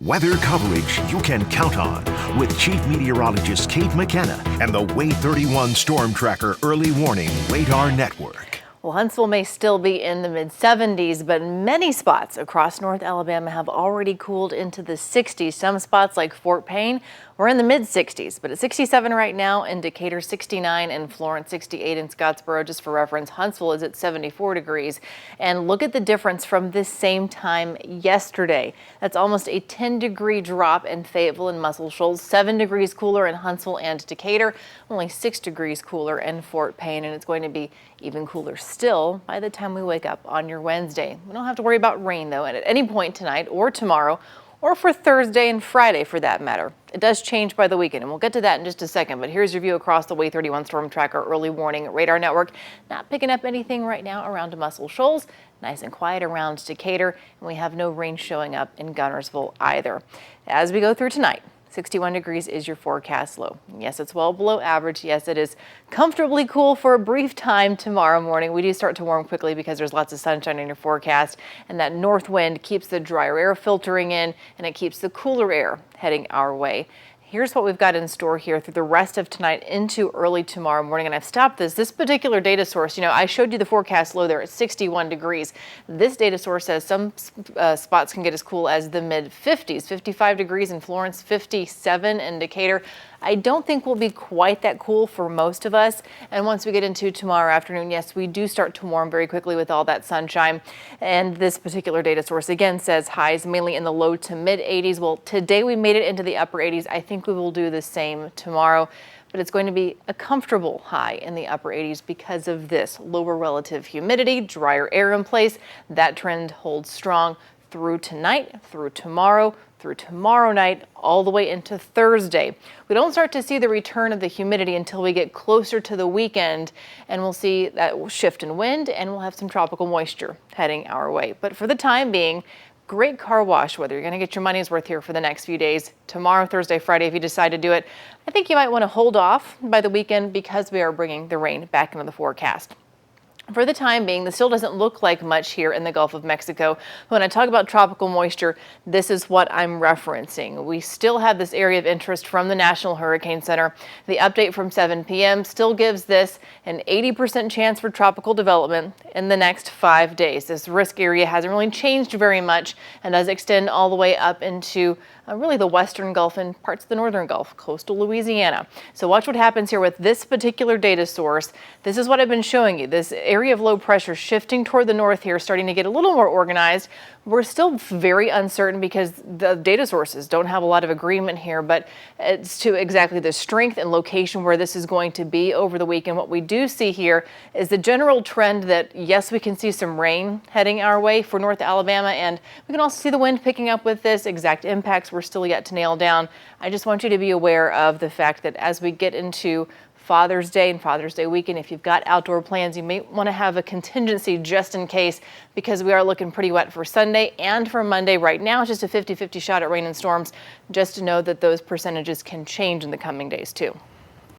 Weather coverage you can count on with Chief Meteorologist Kate McKenna and the Wave 31 Storm Tracker Early Warning Radar Network. Well, Huntsville may still be in the mid-70s, but many spots across North Alabama have already cooled into the 60s. Some spots like Fort Payne were in the mid-60s, but at 67 right now, in Decatur 69, and Florence 68 in Scottsboro. Just for reference, Huntsville is at 74 degrees. And look at the difference from this same time yesterday. That's almost a 10-degree drop in Fayetteville and Muscle Shoals, 7 degrees cooler in Huntsville and Decatur, only 6 degrees cooler in Fort Payne, and it's going to be even cooler still by the time we wake up on your Wednesday. We don't have to worry about rain, though, at any point tonight or tomorrow, or for Thursday and Friday for that matter. It does change by the weekend, and we'll get to that in just a second. But here's your view across the Wave 31 Storm Tracker Early Warning Radar Network. Not picking up anything right now around Muscle Shoals. Nice and quiet around Decatur, and we have no rain showing up in Guntersville either. As we go through tonight, 61 degrees is your forecast low. Yes, it's well below average. Yes, it is comfortably cool for a brief time tomorrow morning. We do start to warm quickly because there's lots of sunshine in your forecast, and that north wind keeps the drier air filtering in, and it keeps the cooler air heading our way. Here's what we've got in store here through the rest of tonight into early tomorrow morning. And I've stopped this particular data source. I showed you the forecast low there at 61 degrees. This data source says some spots can get as cool as the mid 50s, 55 degrees in Florence, 57 in Decatur. I don't think we'll be quite that cool for most of us. And once we get into tomorrow afternoon, yes, we do start to warm very quickly with all that sunshine. And this particular data source again says highs mainly in the low to mid 80s. Well, today we made it into the upper 80s. I think we will do the same tomorrow, but it's going to be a comfortable high in the upper 80s because of this lower relative humidity, drier air in place. That trend holds strong through tonight, through tomorrow night, all the way into Thursday. We don't start to see the return of the humidity until we get closer to the weekend, and we'll see that shift in wind, and we'll have some tropical moisture heading our way. But for the time being, great car wash weather. You're going to get your money's worth here for the next few days. Tomorrow, Thursday, Friday, if you decide to do it, I think you might want to hold off by the weekend because we are bringing the rain back into the forecast. For the time being, this still doesn't look like much here in the Gulf of Mexico. When I talk about tropical moisture, this is what I'm referencing. We still have this area of interest from the National Hurricane Center. The update from 7 p.m. still gives this an 80% chance for tropical development in the next 5 days. This risk area hasn't really changed very much and does extend all the way up into really the western Gulf and parts of the northern Gulf, coastal Louisiana. So watch what happens here with this particular data source. This is what I've been showing you. This area of low pressure shifting toward the north here, starting to get a little more organized. We're still very uncertain because the data sources don't have a lot of agreement here, but it's to exactly the strength and location where this is going to be over the weekend. What we do see here is the general trend that, yes, we can see some rain heading our way for North Alabama, and we can also see the wind picking up with this. Exact impacts we're still yet to nail down. I just want you to be aware of the fact that as we get into Father's Day and Father's Day weekend, if you've got outdoor plans, you may want to have a contingency just in case, because we are looking pretty wet for Sunday and for Monday. Right now, it's just a 50-50 shot at rain and storms. Just to know that those percentages can change in the coming days too.